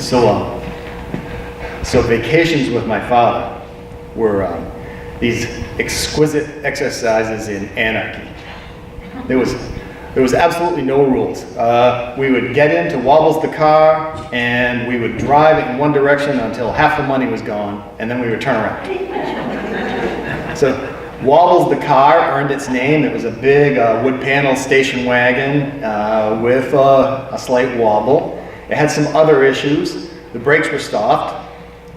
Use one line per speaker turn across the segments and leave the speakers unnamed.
So vacations with my father were these exquisite exercises in anarchy. There was absolutely no rules. We would get into Wobbles the car, and we would drive it in one direction until half the money was gone, and then we would turn around. So Wobbles the car earned its name. It was a big wood panel station wagon with a slight wobble. It had some other issues. The brakes were stopped.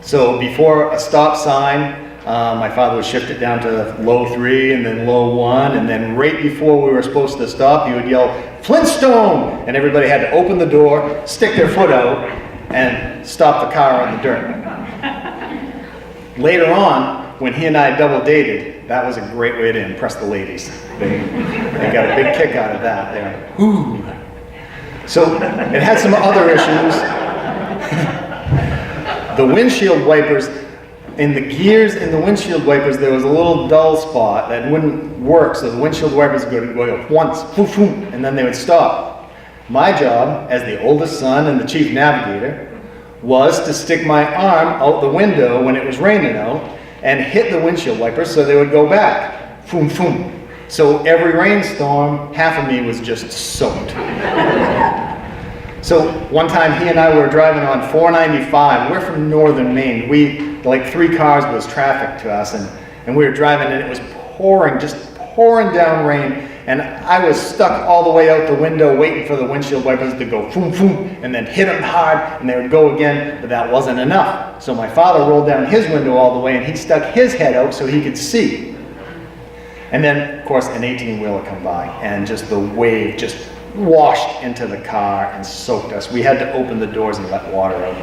So before a stop sign, my father would shift it down to low 3 and then low 1, and then right before we were supposed to stop, he would yell, "Flintstone!" And everybody had to open the door, stick their foot out, and stop the car on the dirt. Later on, when he and I double dated, that was a great way to impress the ladies. They got a big kick out of that. They went, "Ooh." So it had some other issues. The windshield wipers, in the gears in the windshield wipers, there was a little dull spot that wouldn't work, so the windshield wipers would go once, poof, poof, and then they would stop. My job, as the oldest son and the chief navigator, was to stick my arm out the window when it was raining out and hit the windshield wipers so they would go back, foom, foom. So every rainstorm, half of me was just soaked. So one time he and I were driving on 495. We're from northern Maine. Like 3 cars was traffic to us, and we were driving, and it was pouring, just pouring down rain, and I was stuck all the way out the window waiting for the windshield wipers to go foom, foom, and then hit them hard, and they would go again, but that wasn't enough. So my father rolled down his window all the way, and he stuck his head out so he could see. And then, of course, an 18-wheeler come by, and just the wave just washed into the car and soaked us. We had to open the doors and let water out.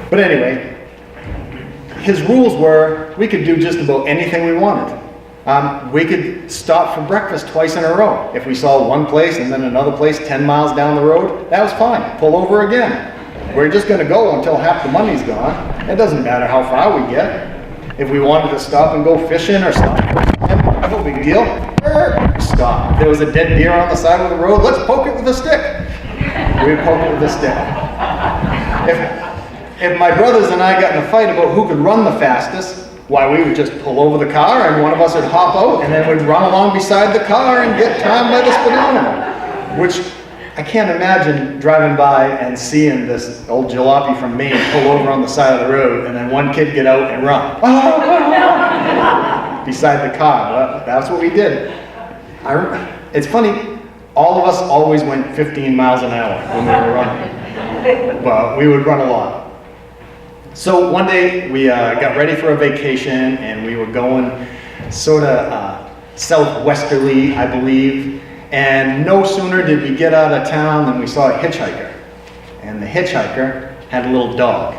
But anyway, his rules were we could do just about anything we wanted. We could stop for breakfast twice in a row. If we saw one place and then another place 10 miles down the road, that was fine. Pull over again. We're just going to go until half the money's gone. It doesn't matter how far we get. If we wanted to stop and go fishing or stop, no big deal. Stop. If there was a dead deer on the side of the road, let's poke it with a stick. We would poke it with a stick. If my brothers and I got in a fight about who could run the fastest, why, we would just pull over the car and one of us would hop out and then we'd run along beside the car and get timed by the speedometer. Which I can't imagine driving by and seeing this old jalopy from Maine pull over on the side of the road and then one kid get out and run beside the car. But that's what we did. It's funny, all of us always went 15 miles an hour when we were running. But we would run a lot. So one day we got ready for a vacation and we were going sort of southwesterly, I believe. And no sooner did we get out of town than we saw a hitchhiker. And the hitchhiker had a little dog.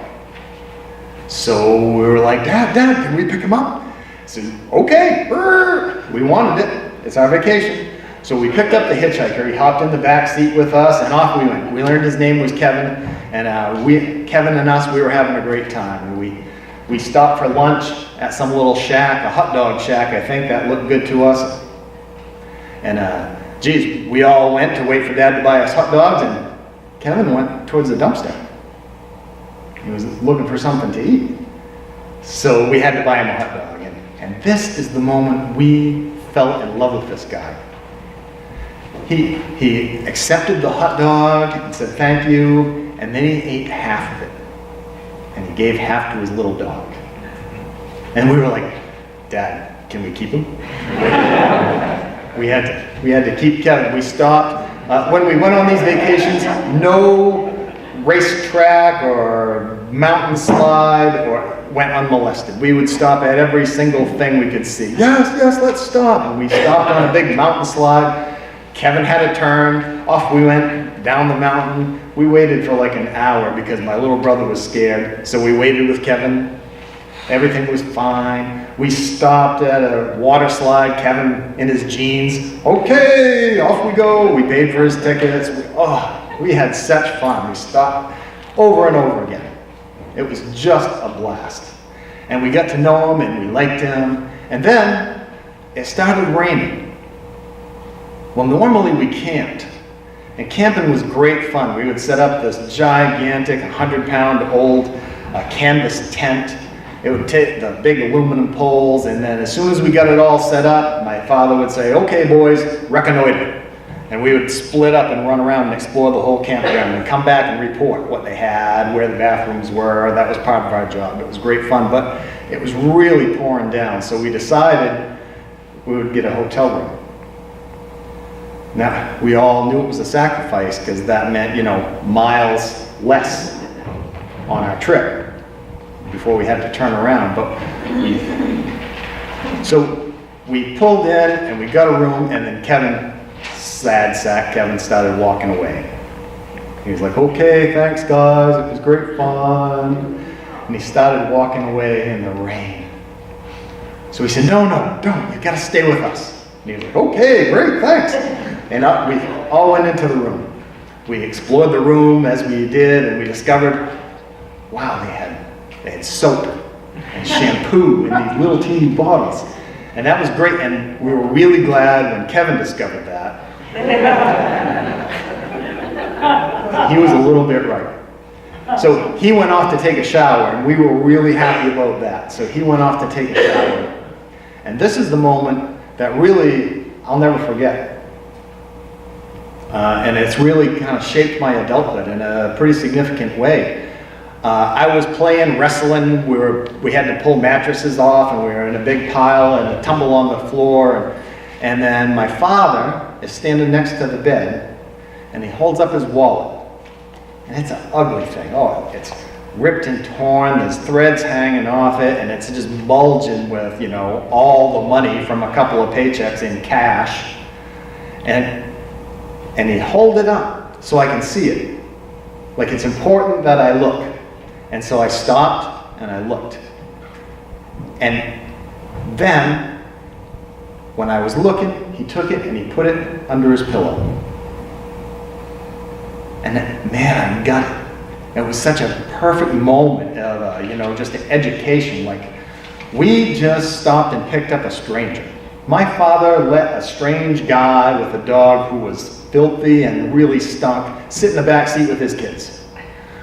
So we were like, Dad, can we pick him up? I said, okay, we wanted it. It's our vacation. So we picked up the hitchhiker. He hopped in the back seat with us and off we went. We learned his name was Kevin. And Kevin and us, we were having a great time. We stopped for lunch at some little shack, a hot dog shack, I think, that looked good to us. And we all went to wait for Dad to buy us hot dogs, and Kevin went towards the dumpster. He was looking for something to eat. So we had to buy him a hot dog. And this is the moment we fell in love with this guy. He accepted the hot dog and said thank you, and then he ate half of it. And he gave half to his little dog. And we were like, Dad, can we keep him? We had to keep Kevin. We stopped. When we went on these vacations, no racetrack or mountain slide or went unmolested. We would stop at every single thing we could see. Yes, let's stop. And we stopped on a big mountain slide. Kevin had a turn. Off we went down the mountain. We waited for like an hour because my little brother was scared. So we waited with Kevin. Everything was fine. We stopped at a water slide. Kevin in his jeans. Okay, off we go. We paid for his tickets. We had such fun. We stopped over and over again. It was just a blast. And we got to know him and we liked him. And then it started raining. Well, normally we camped. And camping was great fun. We would set up this gigantic 100-pound old canvas tent. It would take the big aluminum poles, and then as soon as we got it all set up, my father would say, "Okay, boys, reconnoiter." And we would split up and run around and explore the whole campground and come back and report what they had, where the bathrooms were. That was part of our job. It was great fun, but it was really pouring down, so we decided we would get a hotel room. Now, we all knew it was a sacrifice because that meant, miles less on our trip before we had to turn around. So we pulled in and we got a room, and then Kevin, sad sack Kevin, started walking away. He was like, "Okay, thanks guys, it was great fun." And he started walking away in the rain. So we said, "No, don't, you gotta stay with us." And he was like, "Okay, great, thanks." And we all went into the room. We explored the room as we did, and we discovered, wow, they had soap and shampoo in these little teeny bottles. And that was great, and we were really glad when Kevin discovered that. He was a little bit right. So he went off to take a shower, and we were really happy about that. So he went off to take a shower. And this is the moment that really, I'll never forget. And it's really kind of shaped my adulthood in a pretty significant way. I was playing wrestling. We had to pull mattresses off, and we were in a big pile and a tumble on the floor. And then my father is standing next to the bed, and he holds up his wallet. And it's an ugly thing. Oh, it's ripped and torn. There's threads hanging off it, and it's just bulging with, all the money from a couple of paychecks in cash. And he held it up so I can see it. Like it's important that I look. And so I stopped and I looked. And then, when I was looking, he took it and he put it under his pillow. And man, I got it. It was such a perfect moment of, just an education. Like, we just stopped and picked up a stranger. My father let a strange guy with a dog who was filthy and really stunk sit in the back seat with his kids.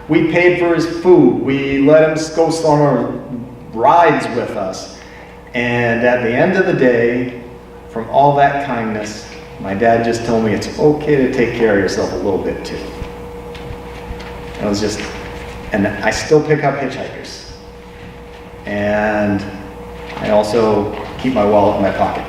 We paid for his food. We let him go on rides with us. And at the end of the day, from all that kindness, my dad just told me it's okay to take care of yourself a little bit too. It was just, and I still pick up hitchhikers. And I also keep my wallet in my pocket.